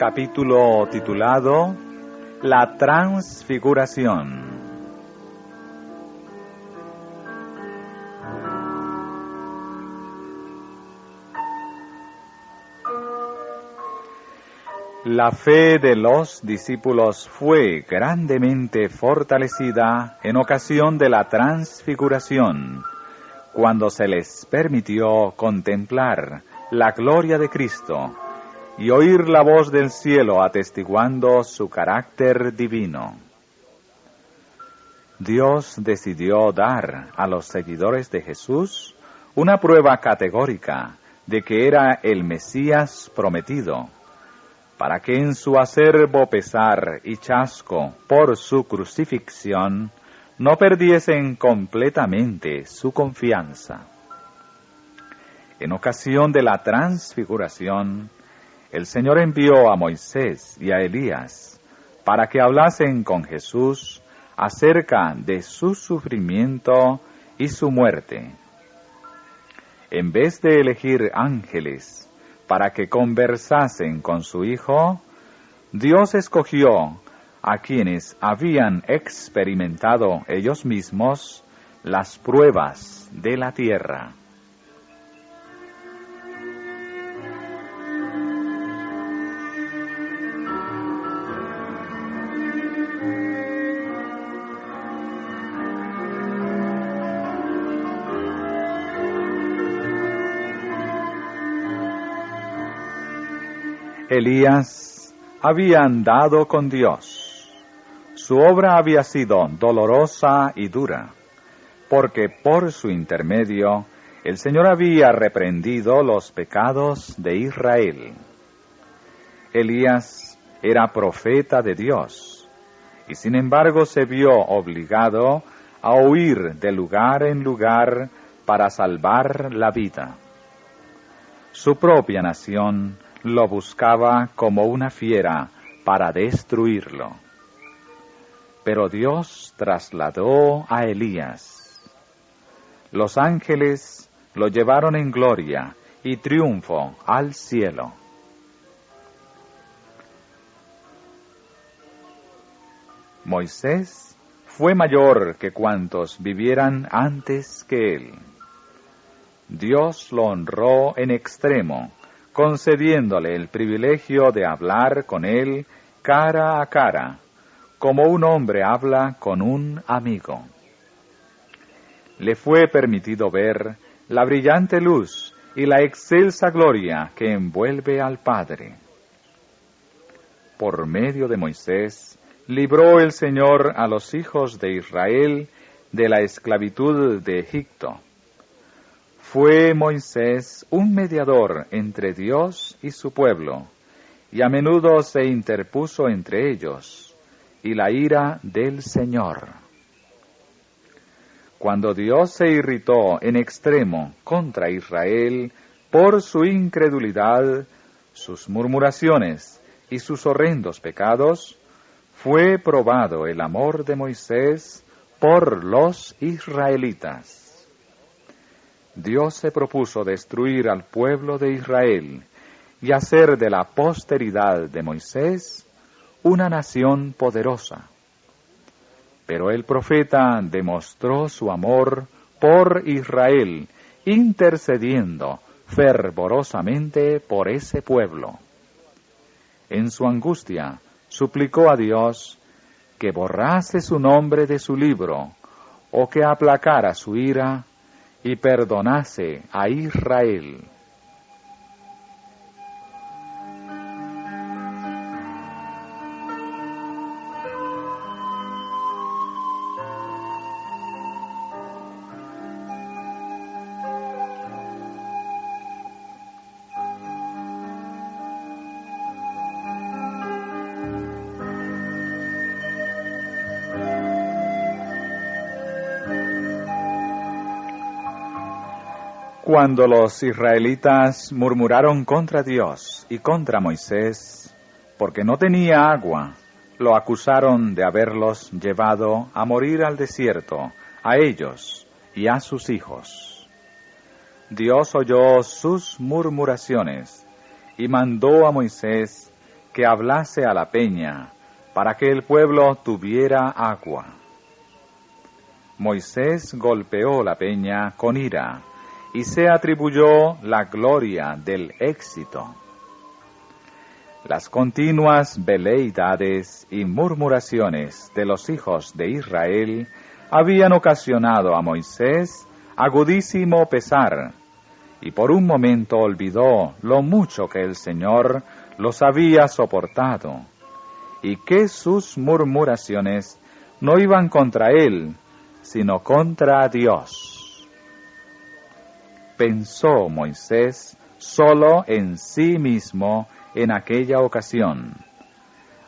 capítulo titulado La Transfiguración. La fe de los discípulos fue grandemente fortalecida en ocasión de la transfiguración, cuando se les permitió contemplar la gloria de Cristo y oír la voz del cielo atestiguando su carácter divino. Dios decidió dar a los seguidores de Jesús una prueba categórica de que era el Mesías prometido, para que en su acerbo pesar y chasco por su crucifixión no perdiesen completamente su confianza. En ocasión de la transfiguración, el Señor envió a Moisés y a Elías para que hablasen con Jesús acerca de su sufrimiento y su muerte. En vez de elegir ángeles para que conversasen con su Hijo, Dios escogió a quienes habían experimentado ellos mismos las pruebas de la tierra. Elías había andado con Dios. Su obra había sido dolorosa y dura, porque por su intermedio el Señor había reprendido los pecados de Israel. Elías era profeta de Dios, y sin embargo se vio obligado a huir de lugar en lugar para salvar la vida. Su propia nación lo buscaba como una fiera para destruirlo. Pero Dios trasladó a Elías. Los ángeles lo llevaron en gloria y triunfo al cielo. Moisés fue mayor que cuantos vivieran antes que él. Dios lo honró en extremo, concediéndole el privilegio de hablar con él cara a cara, como un hombre habla con un amigo. Le fue permitido ver la brillante luz y la excelsa gloria que envuelve al Padre. Por medio de Moisés, libró el Señor a los hijos de Israel de la esclavitud de Egipto. Fue Moisés un mediador entre Dios y su pueblo, y a menudo se interpuso entre ellos y la ira del Señor. Cuando Dios se irritó en extremo contra Israel por su incredulidad, sus murmuraciones y sus horrendos pecados, fue probado el amor de Moisés por los israelitas. Dios se propuso destruir al pueblo de Israel y hacer de la posteridad de Moisés una nación poderosa. Pero el profeta demostró su amor por Israel, intercediendo fervorosamente por ese pueblo. En su angustia, suplicó a Dios que borrase su nombre de su libro, o que aplacara su ira y perdonase a Israel. Cuando los israelitas murmuraron contra Dios y contra Moisés, porque no tenía agua, lo acusaron de haberlos llevado a morir al desierto, a ellos y a sus hijos. Dios oyó sus murmuraciones y mandó a Moisés que hablase a la peña, para que el pueblo tuviera agua. Moisés golpeó la peña con ira, y se atribuyó la gloria del éxito. Las continuas veleidades y murmuraciones de los hijos de Israel habían ocasionado a Moisés agudísimo pesar, y por un momento olvidó lo mucho que el Señor los había soportado, y que sus murmuraciones no iban contra él, sino contra Dios. Pensó Moisés solo en sí mismo en aquella ocasión,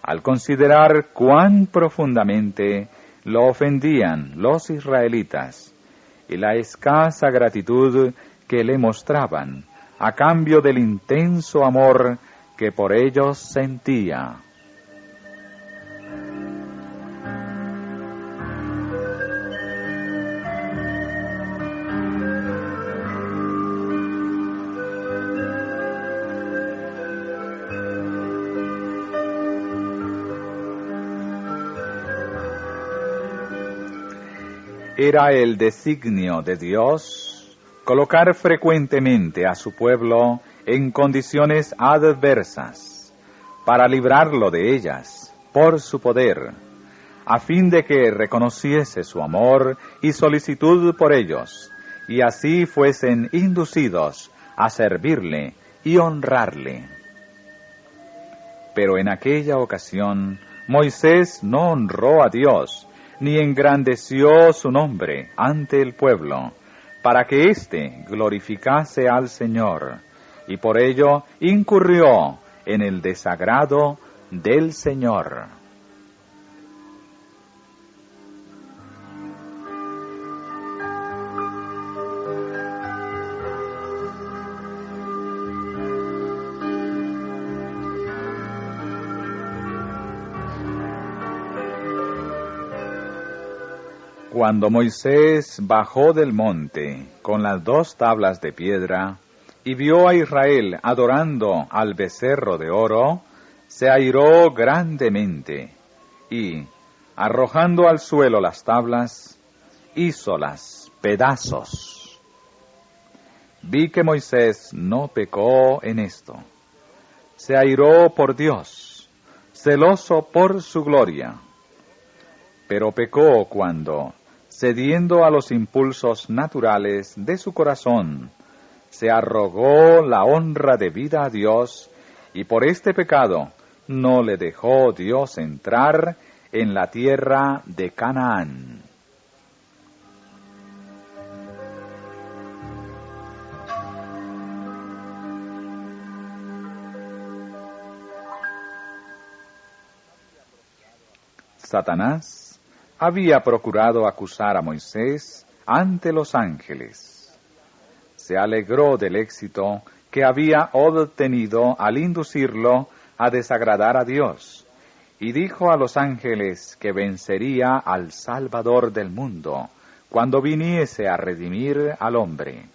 al considerar cuán profundamente lo ofendían los israelitas y la escasa gratitud que le mostraban a cambio del intenso amor que por ellos sentía. Era el designio de Dios colocar frecuentemente a su pueblo en condiciones adversas, para librarlo de ellas por su poder, a fin de que reconociese su amor y solicitud por ellos, y así fuesen inducidos a servirle y honrarle. Pero en aquella ocasión Moisés no honró a Dios, ni engrandeció su nombre ante el pueblo, para que éste glorificase al Señor, y por ello incurrió en el desagrado del Señor. Cuando Moisés bajó del monte con las 2 tablas de piedra y vio a Israel adorando al becerro de oro, se airó grandemente y, arrojando al suelo las tablas, hízolas pedazos. Vi que Moisés no pecó en esto. Se airó por Dios, celoso por su gloria, pero pecó cuando, cediendo a los impulsos naturales de su corazón, se arrogó la honra debida a Dios, y por este pecado no le dejó Dios entrar en la tierra de Canaán. Satanás había procurado acusar a Moisés ante los ángeles. Se alegró del éxito que había obtenido al inducirlo a desagradar a Dios, y dijo a los ángeles que vencería al Salvador del mundo cuando viniese a redimir al hombre.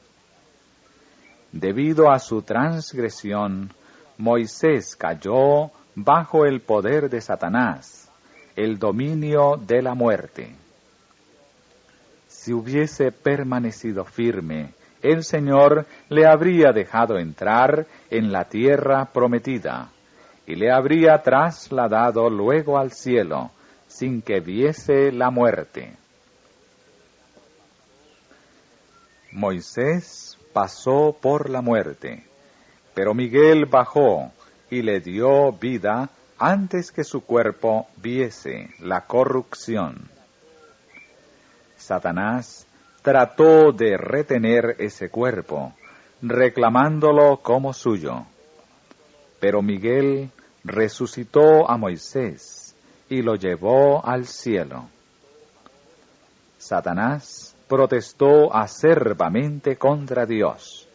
Debido a su transgresión, Moisés cayó bajo el poder de Satanás, el dominio de la muerte. Si hubiese permanecido firme, el Señor le habría dejado entrar en la tierra prometida, y le habría trasladado luego al cielo, sin que viese la muerte. Moisés pasó por la muerte, pero Miguel bajó y le dio vida antes que su cuerpo viese la corrupción. Satanás trató de retener ese cuerpo, reclamándolo como suyo. Pero Miguel resucitó a Moisés y lo llevó al cielo. Satanás protestó acerbamente contra Dios,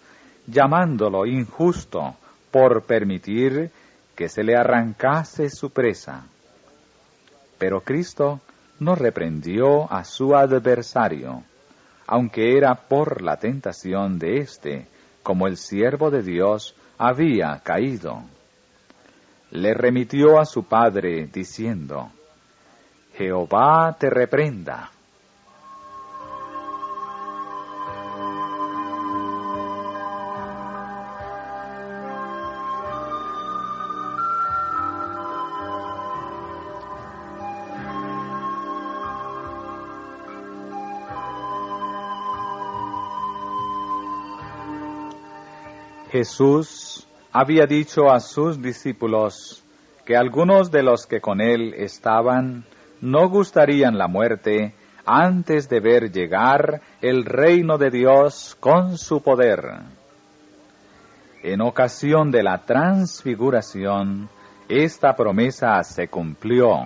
llamándolo injusto por permitir que se le arrancase su presa. Pero Cristo no reprendió a su adversario, aunque era por la tentación de éste, como el siervo de Dios había caído. le remitió a su padre, diciendo: Jehová te reprenda. Jesús había dicho a sus discípulos que algunos de los que con él estaban no gustarían la muerte antes de ver llegar el reino de Dios con su poder. En ocasión de la transfiguración, esta promesa se cumplió.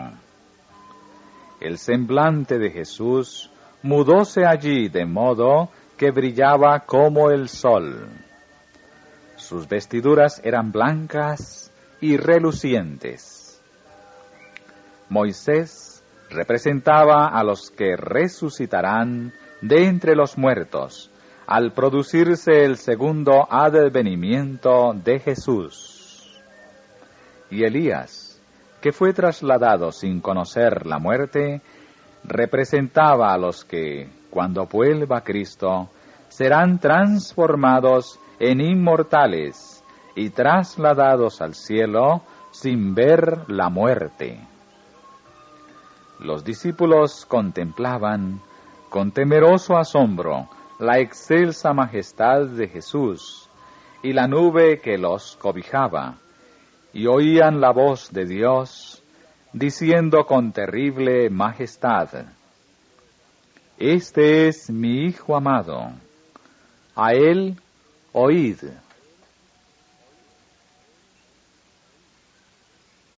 El semblante de Jesús mudóse allí de modo que brillaba como el sol. Sus vestiduras eran blancas y relucientes. Moisés representaba a los que resucitarán de entre los muertos al producirse el segundo advenimiento de Jesús. Y Elías, que fue trasladado sin conocer la muerte, representaba a los que, cuando vuelva Cristo, serán transformados en inmortales y trasladados al cielo sin ver la muerte. Los discípulos contemplaban con temeroso asombro la excelsa majestad de Jesús y la nube que los cobijaba, y oían la voz de Dios diciendo con terrible majestad: Este es mi Hijo amado, a él oíd.